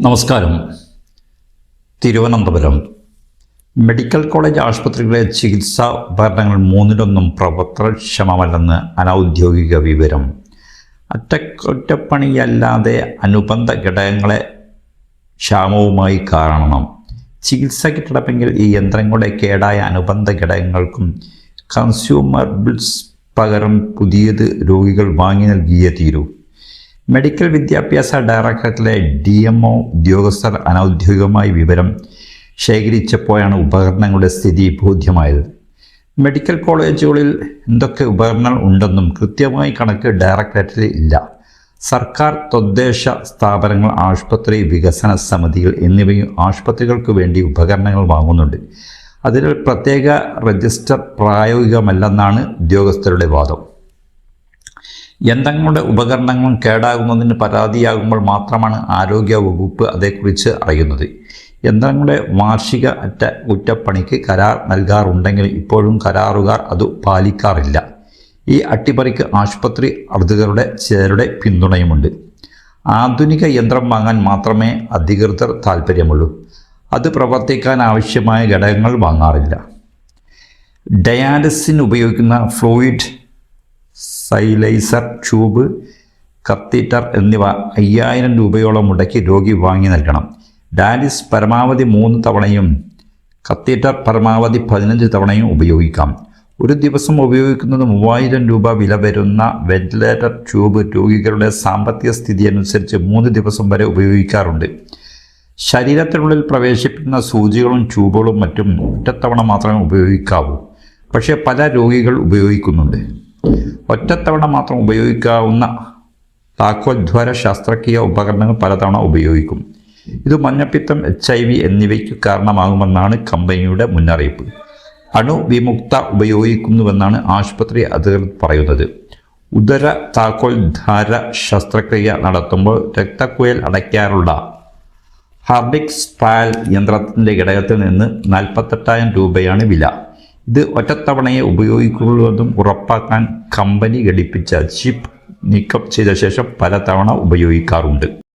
നമസ്കാരം. Thiruvananthapuram medical college ആശുപത്രികളിലെ ചികിത്സാ ഉപകരണങ്ങൾ മൂന്നിലൊന്നും പ്രവർത്തനക്ഷമമല്ലെന്ന് അനൗദ്യോഗിക വിവരം. അറ്റകുറ്റപ്പണിയല്ലാതെ അനുബന്ധ ഘടകങ്ങളെ ക്ഷാമവുമായി കാരണം. ചികിത്സ കിട്ടണമെങ്കിൽ ഈ യന്ത്രങ്ങളുടെ കേടായ അനുബന്ധ ഘടകങ്ങൾക്കും കൺസ്യൂമർബിൾസ് പകരം പുതിയത് രോഗികൾ വാങ്ങി നൽകിയേ തീരൂ. മെഡിക്കൽ വിദ്യാഭ്യാസ ഡയറക്ടറേറ്റിലെ DMO ഉദ്യോഗസ്ഥർ അനൗദ്യോഗികമായി വിവരം ശേഖരിച്ചപ്പോഴാണ് ഉപകരണങ്ങളുടെ സ്ഥിതി ബോധ്യമായത്. മെഡിക്കൽ കോളേജുകളിൽ എന്തൊക്കെ ഉപകരണങ്ങൾ ഉണ്ടെന്നും കൃത്യമായി കണക്ക് ഡയറക്ടറേറ്റിൽ ഇല്ല. സർക്കാർ, തദ്ദേശ സ്ഥാപനങ്ങൾ, ആശുപത്രി വികസന സമിതികൾ എന്നിവയും ആശുപത്രികൾക്ക് വേണ്ടി ഉപകരണങ്ങൾ വാങ്ങുന്നുണ്ട്. അതിൽ പ്രത്യേക രജിസ്റ്റർ പ്രായോഗികമല്ലെന്നാണ് ഉദ്യോഗസ്ഥരുടെ വാദം. യന്ത്രങ്ങളുടെ ഉപകരണങ്ങളും കേടാകുന്നതിന് പരാതിയാകുമ്പോൾ മാത്രമാണ് ആരോഗ്യ വകുപ്പ് അതേക്കുറിച്ച് അറിയുന്നത്. യന്ത്രങ്ങളുടെ വാർഷിക അറ്റകുറ്റപ്പണിക്ക് കരാർ നൽകാറുണ്ടെങ്കിൽ ഇപ്പോഴും കരാറുകാർ അത് പാലിക്കാറില്ല. ഈ അട്ടിമറിക്ക് ആശുപത്രി അധികൃതരുടെ ചിലരുടെ പിന്തുണയുമുണ്ട്. ആധുനിക യന്ത്രം വാങ്ങാൻ മാത്രമേ അധികൃതർ താൽപ്പര്യമുള്ളൂ. അത് പ്രവർത്തിക്കാൻ ആവശ്യമായ ഘടകങ്ങൾ വാങ്ങാറില്ല. ഡയാലിസിന് ഉപയോഗിക്കുന്ന ഫ്ലൂയിഡ്, സൈലൈസർ, ട്യൂബ്, കത്തീറ്റർ എന്നിവ 5000 രൂപയോളം മുടക്കി രോഗി വാങ്ങി നൽകണം. ഡയാലിസ് പരമാവധി 3 തവണയും കത്തീറ്റർ പരമാവധി 15 തവണയും ഉപയോഗിക്കാം. ഒരു ദിവസം ഉപയോഗിക്കുന്നത് 3000 രൂപ വില വരുന്ന വെന്റിലേറ്റർ ട്യൂബ് രോഗികളുടെ സാമ്പത്തിക സ്ഥിതി അനുസരിച്ച് 3 ദിവസം വരെ ഉപയോഗിക്കാറുണ്ട്. ശരീരത്തിനുള്ളിൽ പ്രവേശിപ്പിക്കുന്ന സൂചികളും ട്യൂബുകളും മറ്റും ഒറ്റത്തവണ മാത്രമേ ഉപയോഗിക്കാവൂ. പക്ഷേ പല രോഗികൾ ഉപയോഗിക്കുന്നുണ്ട്. ഒറ്റത്തവണ മാത്രം ഉപയോഗിക്കാവുന്ന താക്കോൽദ്വാര ശസ്ത്രക്രിയ ഉപകരണങ്ങൾ പലതവണ ഉപയോഗിക്കും. ഇത് മഞ്ഞപ്പിത്തം, HIV എന്നിവയ്ക്ക് കാരണമാകുമെന്നാണ് കമ്പനിയുടെ മുന്നറിയിപ്പ്. അണുവിമുക്ത ഉപയോഗിക്കുന്നുവെന്നാണ് ആശുപത്രി അധികൃതർ പറയുന്നത്. ഉദര താക്കോൽദ്വാര ശസ്ത്രക്രിയ നടത്തുമ്പോൾ രക്തക്കുഴൽ അടയ്ക്കാറുള്ള ഹാർഡിക് സ്പാൽ യന്ത്രത്തിൻ്റെ ഘടകത്തിൽ നിന്ന് 48,000 രൂപയാണ് വില. ഇത് ഒറ്റത്തവണയെ ഉപയോഗിക്കുള്ളൂവെന്നും ഉറപ്പാക്കാൻ കമ്പനി ഘടിപ്പിച്ച ചിപ്പ് നീക്കം ചെയ്ത ശേഷം പലതവണ ഉപയോഗിക്കാറുണ്ട്.